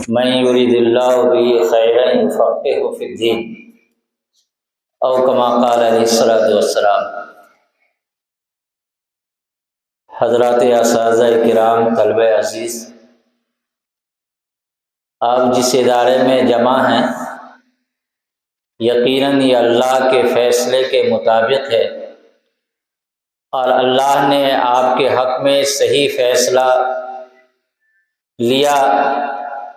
من یرید اللہ بہ خیرا یفقہہ فی الدین او کما قال علیہ الصلوۃ والسلام۔ حضرات اساتذہ کرام، طلبہ عزیز، آپ جس ادارے میں جمع ہیں یقیناً یہ اللہ کے فیصلے کے مطابق ہے اور اللہ نے آپ کے حق میں صحیح فیصلہ لیا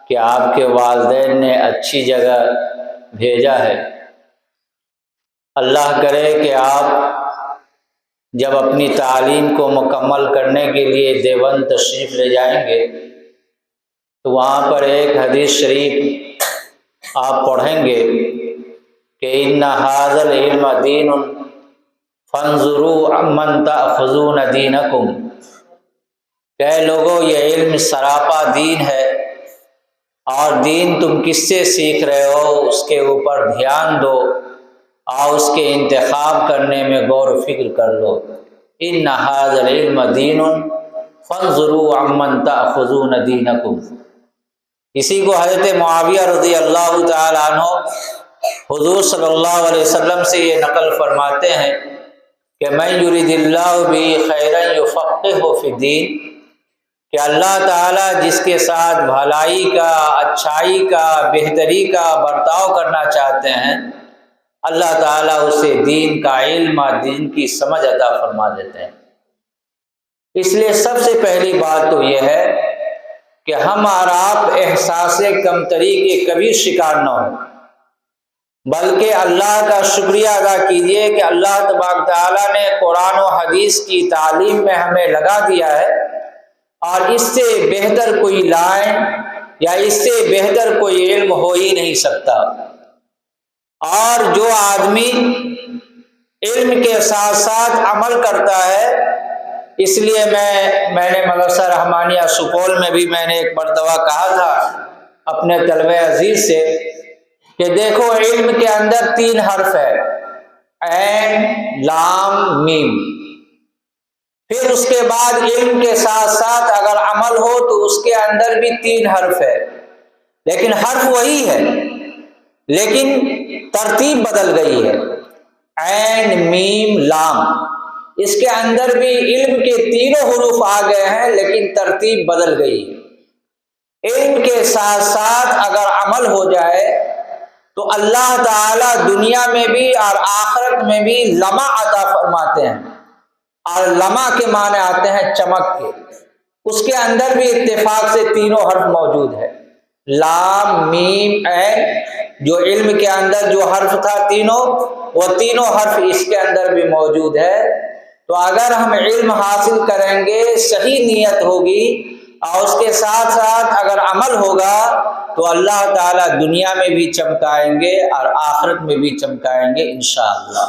کہ آپ کے والدین نے اچھی جگہ بھیجا ہے۔ اللہ کرے کہ آپ جب اپنی تعلیم کو مکمل کرنے کے لیے دیوبند تشریف لے جائیں گے تو وہاں پر ایک حدیث شریف آپ پڑھیں گے کہ ان ھذا العلم دین فانظروا عمن تأخذون دینکم، کہ اے لوگوں یہ علم سراپا دین ہے اور دین تم کس سے سیکھ رہے ہو اس کے اوپر دھیان دو اور اس کے انتخاب کرنے میں غور و فکر کر لو۔ ان ھذا العلم دین فانظروا عمن تأخذون دینکم۔ اسی کو حضرت معاویہ رضی اللہ تعالی عنہ حضور صلی اللہ علیہ وسلم سے یہ نقل فرماتے ہیں کہ من یرید اللہ بہ خیرا یفقہہ فی الدین، کہ اللہ تعالیٰ جس کے ساتھ بھلائی کا، اچھائی کا، بہتری کا برتاؤ کرنا چاہتے ہیں اللہ تعالیٰ اسے دین کا علم اور دین کی سمجھ عطا فرما دیتے ہیں۔ اس لیے سب سے پہلی بات تو یہ ہے کہ ہم اور آپ احساس کمتری کے کبھی شکار نہ ہوں، بلکہ اللہ کا شکریہ ادا کیجیے کہ اللہ تبارک تعالیٰ نے قرآن و حدیث کی تعلیم میں ہمیں لگا دیا ہے اور اس سے بہتر کوئی لائن یا اس سے بہتر کوئی علم ہو ہی نہیں سکتا۔ اور جو آدمی علم کے ساتھ ساتھ عمل کرتا ہے، اس لیے میں نے مدرسہ رحمانیہ سپول میں بھی میں نے ایک مرتبہ کہا تھا اپنے طلبہ عزیز سے کہ دیکھو علم کے اندر 3 حرف ہے، عین، لام، میم۔ پھر اس کے بعد علم کے ساتھ ساتھ اگر عمل ہو تو اس کے اندر بھی 3 حرف ہے، لیکن حرف وہی ہے لیکن ترتیب بدل گئی ہے۔ عین، میم، لام، اس کے اندر بھی علم کے 3 حروف آ گئے ہیں لیکن ترتیب بدل گئی ہے۔ علم کے ساتھ ساتھ اگر عمل ہو جائے تو اللہ تعالیٰ دنیا میں بھی اور آخرت میں بھی لمع عطا فرماتے ہیں، اور لمع کے معنی آتے ہیں چمک کے۔ اس کے اندر بھی اتفاق سے 3 حرف موجود ہے، لام، میم، عین۔ جو علم کے اندر جو حرف تھا وہ 3 حرف اس کے اندر بھی موجود ہے۔ تو اگر ہم علم حاصل کریں گے، صحیح نیت ہوگی اور اس کے ساتھ ساتھ اگر عمل ہوگا تو اللہ تعالیٰ دنیا میں بھی چمکائیں گے اور آخرت میں بھی چمکائیں گے انشاءاللہ۔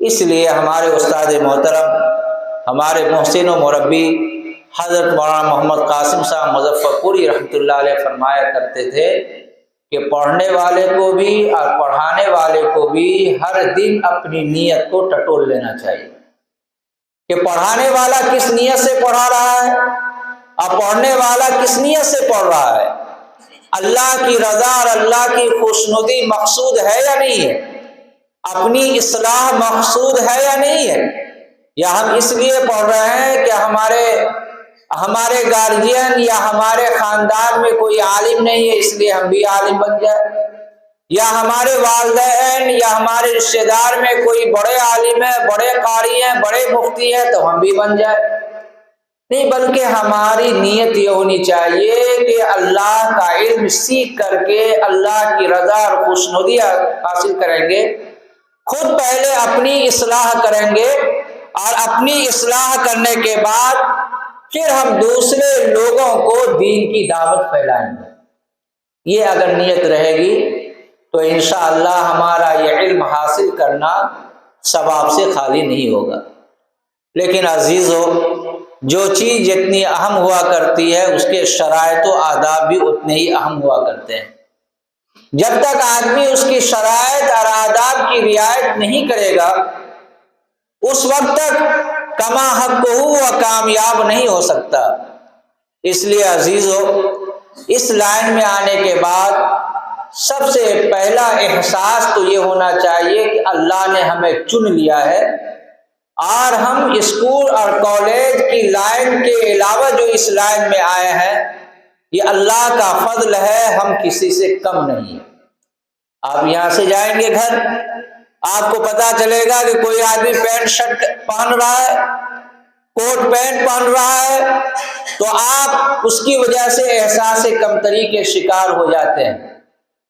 اس لیے ہمارے استاد محترم، ہمارے محسن و مربی حضرت مولانا محمد قاسم صاحب مظفر پوری رحمۃ اللہ علیہ فرمایا کرتے تھے کہ پڑھنے والے کو بھی اور پڑھانے والے کو بھی ہر دن اپنی نیت کو ٹٹول لینا چاہیے کہ پڑھانے والا کس نیت سے پڑھا رہا ہے اور پڑھنے والا کس نیت سے پڑھ رہا ہے۔ اللہ کی رضا اور اللہ کی خوشنودی مقصود ہے یا نہیں ہے؟ اپنی اصلاح مقصود ہے یا نہیں ہے؟ یا ہم اس لیے پڑھ رہے ہیں کہ ہمارے گارجین یا ہمارے خاندان میں کوئی عالم نہیں ہے اس لیے ہم بھی عالم بن جائے، یا ہمارے والدین یا ہمارے رشتہ دار میں کوئی بڑے عالم ہے، بڑے قاری ہیں، بڑے مفتی ہیں تو ہم بھی بن جائے؟ نہیں، بلکہ ہماری نیت یہ ہونی چاہیے کہ اللہ کا علم سیکھ کر کے اللہ کی رضا اور خوشنودی حاصل کریں گے، خود پہلے اپنی اصلاح کریں گے اور اپنی اصلاح کرنے کے بعد پھر ہم دوسرے لوگوں کو دین کی دعوت پھیلائیں گے۔ یہ اگر نیت رہے گی تو انشاءاللہ ہمارا یہ علم حاصل کرنا ثواب سے خالی نہیں ہوگا۔ لیکن عزیزو، جو چیز جتنی اہم ہوا کرتی ہے اس کے شرائط و آداب بھی اتنے ہی اہم ہوا کرتے ہیں۔ جب تک آدمی اس کی شرائط اور آداب کی رعایت نہیں کرے گا اس وقت تک کما حق ہو و کامیاب نہیں ہو سکتا۔ اس لیے عزیزو، اس لائن میں آنے کے بعد سب سے پہلا احساس تو یہ ہونا چاہیے کہ اللہ نے ہمیں چن لیا ہے، اور ہم اسکول اور کالج کی لائن کے علاوہ جو اس لائن میں آئے ہیں یہ اللہ کا فضل ہے، ہم کسی سے کم نہیں ہیں۔ آپ یہاں سے جائیں گے گھر، آپ کو پتا چلے گا کہ کوئی آدمی پینٹ شرٹ پہن رہا ہے، کوٹ پینٹ پہن رہا ہے، تو آپ اس کی وجہ سے احساس کمتری کے شکار ہو جاتے ہیں،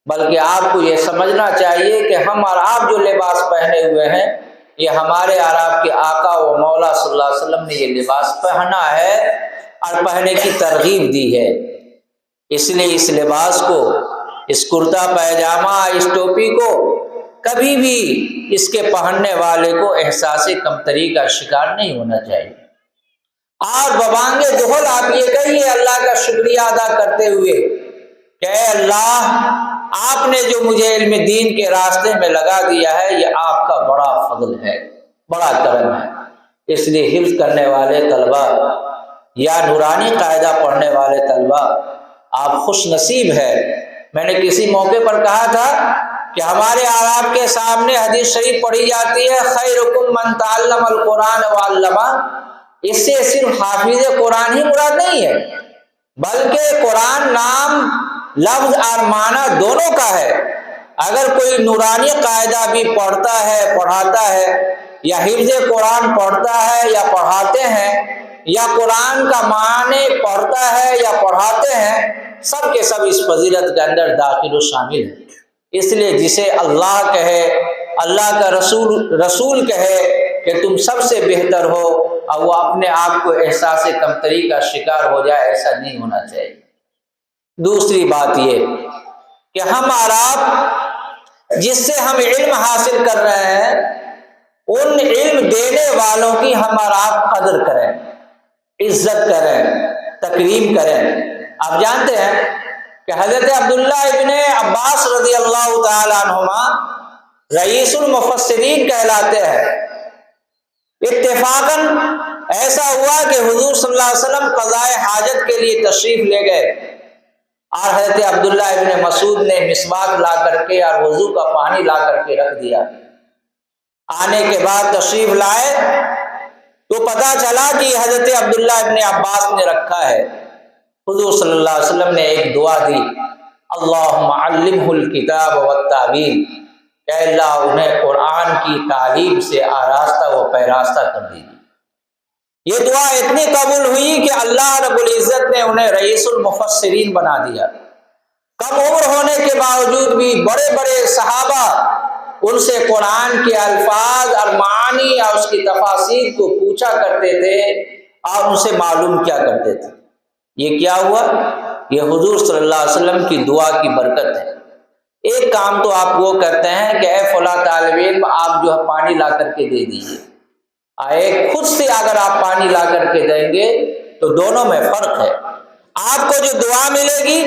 بلکہ آپ کو یہ سمجھنا چاہیے کہ ہم اور آپ جو لباس پہنے ہوئے ہیں یہ ہمارے اور آپ کے آقا و مولا صلی اللہ علیہ وسلم نے یہ لباس پہنا ہے اور پہننے کی ترغیب دی ہے۔ اس لیے اس لباس کو، اس کرتا پیجامہ، اس ٹوپی کو کبھی بھی اس کے پہننے والے کو احساس کمتری کا شکار نہیں ہونا چاہیے۔ اور ببانگ دہل آپ یہ کہیے اللہ کا شکریہ ادا کرتے ہوئے کہ اے اللہ، آپ نے جو مجھے علم دین کے راستے میں لگا دیا ہے یہ آپ کا بڑا فضل ہے، بڑا کرم ہے۔ اس لیے حفظ کرنے والے طلبہ یا نورانی قاعدہ پڑھنے والے طلبہ آپ خوش نصیب ہے۔ میں نے کسی موقع پر کہا تھا کہ ہمارے اور آپ کے سامنے حدیث شریف پڑھی جاتی ہے، خیرکم من تعلم القرآن وعلمہ۔ اس سے صرف حافظ قرآن ہی مراد نہیں ہے، بلکہ قرآن نام، لفظ اور معنی دونوں کا ہے۔ اگر کوئی نورانی قاعدہ بھی پڑھتا ہے، پڑھاتا ہے، یا حفظ قرآن پڑھتا ہے یا پڑھاتے ہیں، یا قرآن کا معنی پڑھتا ہے یا پڑھاتے ہیں، سب کے سب اس فضیلت کے اندر داخل و شامل ہیں۔ اس لیے جسے اللہ کہے، اللہ کا رسول کہے کہ تم سب سے بہتر ہو، اور وہ اپنے آپ کو احساس کمتری کا شکار ہو جائے، ایسا نہیں ہونا چاہیے۔ دوسری بات یہ کہ ہم اور آپ جس سے ہم علم حاصل کر رہے ہیں ان علم دینے والوں کی ہم اور آپ قدر کریں، عزت کریں، تکریم کریں۔ آپ جانتے ہیں کہ حضرت عبداللہ ابن عباس رضی اللہ تعالی عنہما رئیس المفسرین کہلاتے ہیں۔ اتفاقاً ایسا ہوا کہ حضور صلی اللہ علیہ وسلم قضاء حاجت کے لیے تشریف لے گئے، اور حضرت عبداللہ ابن مسعود نے مسواک لا کر کے اور وضو کا پانی لا کر کے رکھ دیا۔ آنے کے بعد تشریف لائے تو پتہ چلا کہ حضرت عبداللہ ابن عباس نے رکھا ہے۔ حضور صلی اللہ علیہ وسلم نے ایک دعا دی، اللہم علمہ الکتاب والتعویل، کہ اللہ انہیں قرآن کی تعلیم سے آراستہ و پیراستہ کر دیجیے۔ یہ دعا اتنی قبول ہوئی کہ اللہ رب العزت نے انہیں رئیس المفسرین بنا دیا۔ کم عمر ہونے کے باوجود بھی بڑے بڑے صحابہ ان سے قرآن کے الفاظ اور معانی اور اس کی تفاسیر کو پوچھا کرتے تھے اور ان سے معلوم کیا کرتے تھے۔ یہ کیا ہوا؟ یہ حضور صلی اللہ علیہ وسلم کی دعا کی برکت ہے۔ ایک کام تو آپ وہ کرتے ہیں کہ اے فلاں طالب علم آپ جو ہے پانی لا کر کے دے دیجیے، خود سے اگر آپ پانی لا کر کے دیں گے تو دونوں میں فرق ہے۔ آپ کو جو دعا ملے گی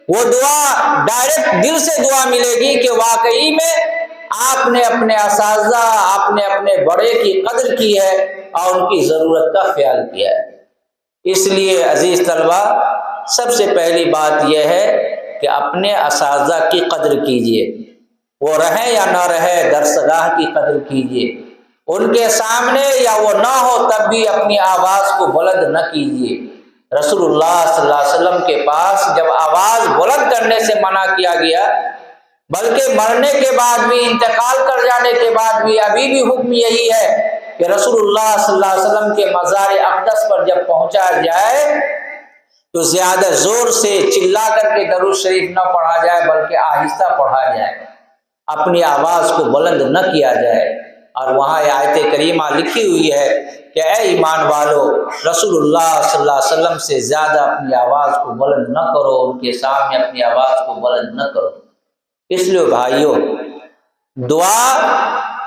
وہ دعا ڈائریکٹ دل سے دعا ملے گی کہ واقعی میں آپ نے اپنے اساتذہ، آپ نے اپنے بڑے کی قدر کی ہے اور ان کی ضرورت کا خیال کیا ہے۔ اس لیے عزیز طلبہ، سب سے پہلی بات یہ ہے کہ اپنے اساتذہ کی قدر کیجیے، وہ رہیں یا نہ رہے، درسگاہ کی قدر کیجیے۔ ان کے سامنے یا وہ نہ ہو تب بھی اپنی آواز کو بلند نہ کیجیے۔ رسول اللہ صلی اللہ علیہ وسلم کے پاس جب آواز بلند کرنے سے منع کیا گیا، بلکہ مرنے کے بعد بھی، انتقال کر جانے کے بعد بھی ابھی بھی حکم یہی ہے کہ رسول اللہ صلی اللہ علیہ وسلم کے مزار اقدس پر جب پہنچا جائے تو زیادہ زور سے چلا کر کے درود شریف نہ پڑھا جائے بلکہ آہستہ پڑھا جائے، اپنی آواز کو بلند نہ کیا جائے۔ اور وہاں آیت کریمہ لکھی ہوئی ہے کہ اے ایمان والو، رسول اللہ صلی اللہ علیہ وسلم سے زیادہ اپنی آواز کو بلند نہ کرو، ان کے سامنے اپنی آواز کو بلند نہ کرو۔ اس لیے بھائیوں، دعا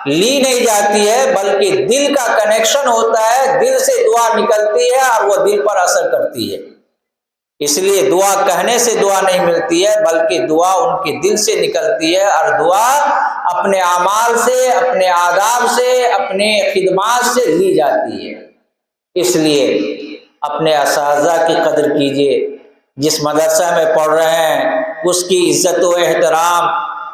لی نہیں جاتی ہے بلکہ دل کا کنیکشن ہوتا ہے، دل سے دعا نکلتی ہے اور وہ دل پر اثر کرتی ہے۔ اس لیے دعا کہنے سے دعا نہیں ملتی ہے بلکہ دعا ان کے دل سے نکلتی ہے، اور دعا اپنے اعمال سے، اپنے آداب سے، اپنے خدمات سے لی جاتی ہے۔ اس لیے اپنے اساتذہ کی قدر کیجیے، جس مدرسہ میں پڑھ رہے ہیں اس کی عزت و احترام،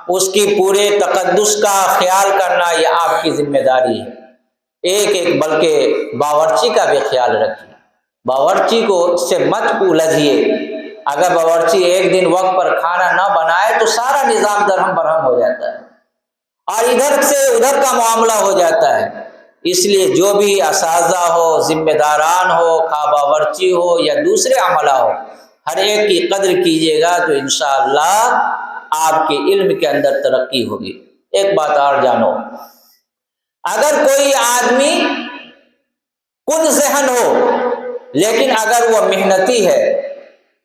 اس کی پورے تقدس کا خیال کرنا یہ آپ کی ذمہ داری ہے۔ ایک بلکہ باورچی کا بھی خیال رکھیے، باورچی کو سے مت الجھیے۔ اگر باورچی ایک دن وقت پر کھانا نہ بنائے تو سارا نظام درہم برہم ہو جاتا ہے اور ادھر سے ادھر کا معاملہ ہو جاتا ہے۔ اس لیے جو بھی اساتذہ ہو، ذمہ داران ہو، خواہ باورچی ہو یا دوسرے عملہ ہو، ہر ایک کی قدر کیجیے گا تو انشاءاللہ آپ کے علم کے اندر ترقی ہوگی۔ ایک بات اور جانو، اگر کوئی آدمی کن ذہن ہو لیکن اگر وہ محنتی ہے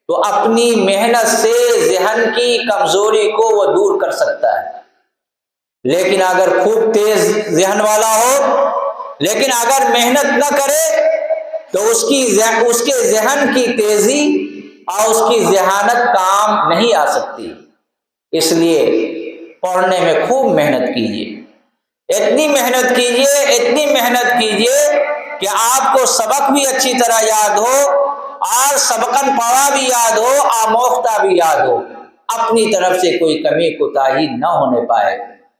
تو اپنی محنت سے ذہن کی کمزوری کو وہ دور کر سکتا ہے، لیکن اگر خوب تیز ذہن والا ہو لیکن اگر محنت نہ کرے تو اس کے ذہن کی تیزی اور اس کی ذہانت کام نہیں آ سکتی۔ اس لیے پڑھنے میں خوب محنت کیجیے، اتنی محنت کیجیے کہ آپ کو سبق بھی اچھی طرح یاد ہو اور سبقن پڑھا بھی یاد ہو، آموختہ بھی یاد ہو، اپنی طرف سے کوئی کمی کوتاہی نہ ہونے پائے۔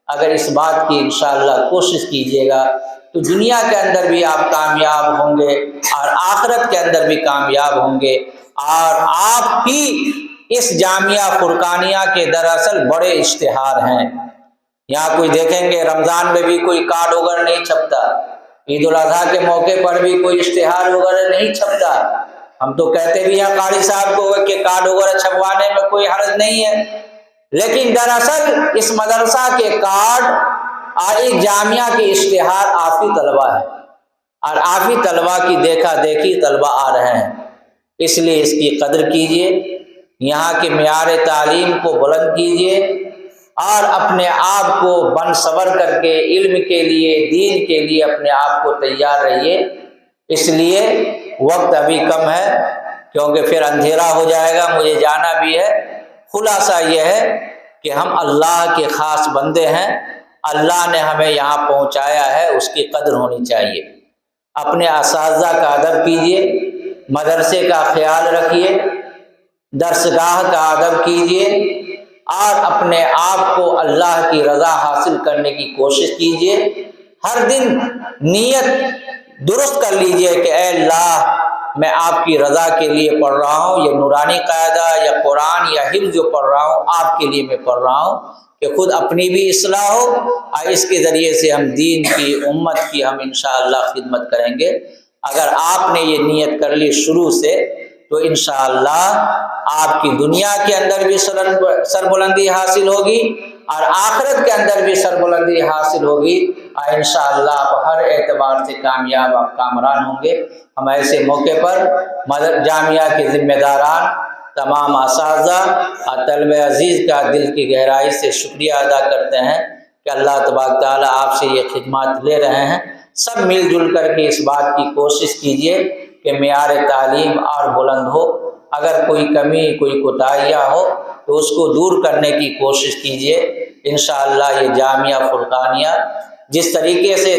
اگر اس بات کی انشاءاللہ کوشش کیجیے گا تو دنیا کے اندر بھی آپ کامیاب ہوں گے اور آخرت کے اندر بھی کامیاب ہوں گے۔ اور آپ کی اس جامعہ فرقانیہ کے دراصل بڑے اشتہار ہیں۔ یہاں کوئی دیکھیں گے رمضان میں بھی کوئی کارڈ وغیرہ نہیں چھپتا، عید الاضحیٰ کے موقع پر بھی کوئی اشتہار وغیرہ نہیں چھپتا۔ ہم تو کہتے بھی ہیں قاری صاحب کو کہ کارڈ وغیرہ چھپوانے میں کوئی حرج نہیں ہے، لیکن دراصل اس مدرسہ کے کارڈ اور اس جامعہ کے اشتہار آفی طلبہ ہے اور آفی طلبہ کی دیکھا دیکھی طلبہ آ رہے ہیں۔ اس لیے اس کی قدر کیجیے، یہاں کے معیار تعلیم کو بلند کیجیے اور اپنے آپ کو بن صبر کر کے علم کے لیے، دین کے لیے اپنے آپ کو تیار رہیے۔ اس لیے وقت ابھی کم ہے کیونکہ پھر اندھیرا ہو جائے گا، مجھے جانا بھی ہے۔ خلاصہ یہ ہے کہ ہم اللہ کے خاص بندے ہیں، اللہ نے ہمیں یہاں پہنچایا ہے، اس کی قدر ہونی چاہیے۔ اپنے اساتذہ کا ادب کیجیے، مدرسے کا خیال رکھیے، درسگاہ کا ادب کیجیے اور اپنے آپ کو اللہ کی رضا حاصل کرنے کی کوشش کیجیے۔ ہر دن نیت درست کر لیجیے کہ اے اللہ میں آپ کی رضا کے لیے پڑھ رہا ہوں، یہ نورانی قاعدہ یا قرآن یا حفظ جو پڑھ رہا ہوں آپ کے لیے میں پڑھ رہا ہوں کہ خود اپنی بھی اصلاح ہو اور اس کے ذریعے سے ہم دین کی، امت کی ہم انشاءاللہ خدمت کریں گے۔ اگر آپ نے یہ نیت کر لی شروع سے تو انشاءاللہ آپ کی دنیا کے اندر بھی سربلندی حاصل ہوگی اور آخرت کے اندر بھی سربلندی حاصل ہوگی اور انشاءاللہ آپ ہر اعتبار سے کامیاب آپ کامران ہوں گے۔ ہم ایسے موقع پر جامعہ کے ذمہ داران، تمام اساتذہ اور طلبہ عزیز کا دل کی گہرائی سے شکریہ ادا کرتے ہیں کہ اللہ تبارک تعالیٰ آپ سے یہ خدمات لے رہے ہیں۔ سب مل جل کر کے اس بات کی کوشش کیجیے کہ معیار تعلیم اور بلند ہو، اگر کوئی کمی، کوئی کوتاہیاں ہو تو اس کو دور کرنے کی کوشش کیجیے۔ انشاءاللہ یہ جامعہ فرقانیہ جس طریقے سے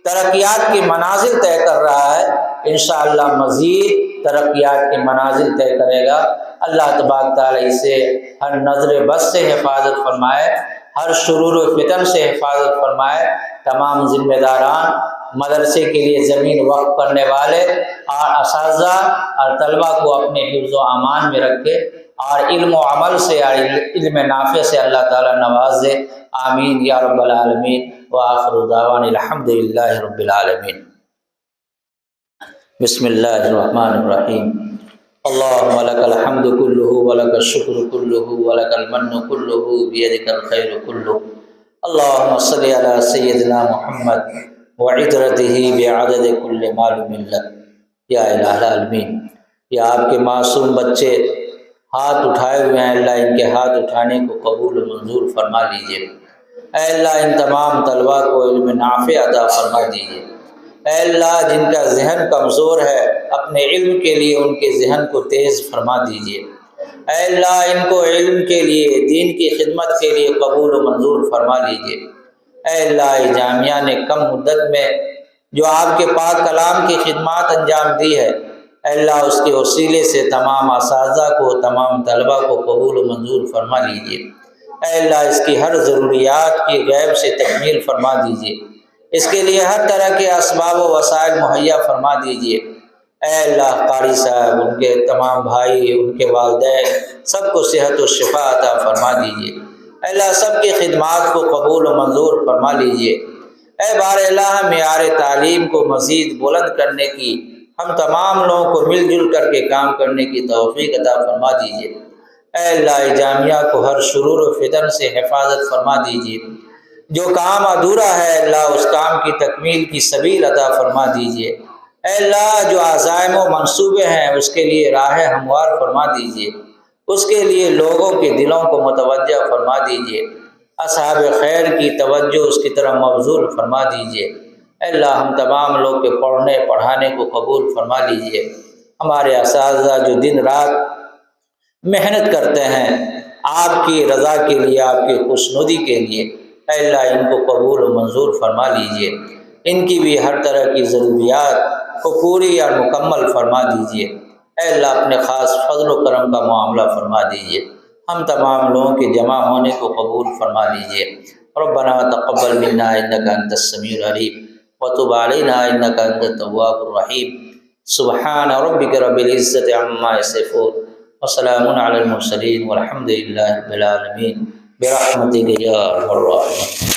ترقیات کی منازل طے کر رہا ہے، انشاءاللہ مزید ترقیات کے منازل طے کرے گا۔ اللہ تبارک تعالیٰ اسے ہر نظر بد سے حفاظت فرمائے، ہر شرور و فتن سے حفاظت فرمائے۔ تمام ذمہ داران، مدرسے کے لیے زمین وقف کرنے والے اور اساتذہ اور طلبہ کو اپنے حفظ و امان میں رکھے اور علم و عمل سے اور علم نافع سے اللہ تعالیٰ نواز دے۔ آمین یا رب العالمین۔ وآخر دعوانا الحمدللہ رب العالمین۔ بسم اللہ الرحمن الرحیم۔ اللہم لک الحمد کلہ ولک الشکر کلہ ولک المن کلہ بیدک الخیر کلہ۔ اللہم صلی علی سیدنا محمد وعطرتہ بعدد کل معلوم لک۔ یا الہ العالمین، یا آپ کے معصوم بچے ہاتھ اٹھائے ہوئے ہیں، اللہ ان کے ہاتھ اٹھانے کو قبول و منظور فرما لیجئے۔ اے اللہ ان تمام طلباء کو علم نافع عطا فرما دیجئے۔ اے اللہ جن کا ذہن کمزور ہے اپنے علم کے لیے ان کے ذہن کو تیز فرما دیجئے۔ اے اللہ ان کو علم کے لیے، دین کی خدمت کے لیے قبول و منظور فرما لیجئے۔ اے اللہ جامعہ نے کم مدت میں جو آپ کے پاک کلام کی خدمات انجام دی ہے، اے اللہ اس کے وسیلے سے تمام اساتذہ کو، تمام طلبہ کو قبول و منظور فرما لیجیے۔ اے اللہ اس کی ہر ضروریات کی غیب سے تکمیل فرما دیجیے، اس کے لیے ہر طرح کے اسباب و وسائل مہیا فرما دیجیے۔ اے اللہ قاری صاحب، ان کے تمام بھائی، ان کے والدین، سب کو صحت و شفا عطا فرما دیجیے۔ اے اللہ سب کی خدمات کو قبول و منظور فرما لیجیے۔ اے بار الہ معیار تعلیم کو مزید بلند کرنے کی، ہم تمام لوگوں کو مل جل کر کے کام کرنے کی توفیق عطا فرما دیجیے۔ اے اللہ جامعہ کو ہر شرور و فتن سے حفاظت فرما دیجیے۔ جو کام ادھورا ہے اللہ اس کام کی تکمیل کی سبیل عطا فرما دیجیے۔ اے اللہ جو عزائم و منصوبے ہیں اس کے لیے راہ ہموار فرما دیجیے، اس کے لیے لوگوں کے دلوں کو متوجہ فرما دیجیے، اصحاب خیر کی توجہ اس کی طرف مبذول فرما دیجیے۔ اے اللہ ہم تمام لوگ کے پڑھنے پڑھانے کو قبول فرما لیجیے۔ ہمارے اساتذہ جو دن رات محنت کرتے ہیں آپ کی رضا کے لیے، آپ کی خوشنودی کے لیے، اے اللہ ان کو قبول و منظور فرما لیجیے، ان کی بھی ہر طرح کی ضروریات کو پوری اور مکمل فرما دیجیے۔ اے اللہ اپنے خاص فضل و کرم کا معاملہ فرما دیجیے، ہم تمام لوگوں کے جمع ہونے کو قبول فرما لیجیے۔ ربنا تقبل منا انک انت السمیع العلیم وتب علینا انک انت التواب الرحیم۔ سبحان ربک رب العزۃ عما یصفون وسلام علی المرسلین والحمد للہ رب العالمین برحمتک یا ارحم الراحمین۔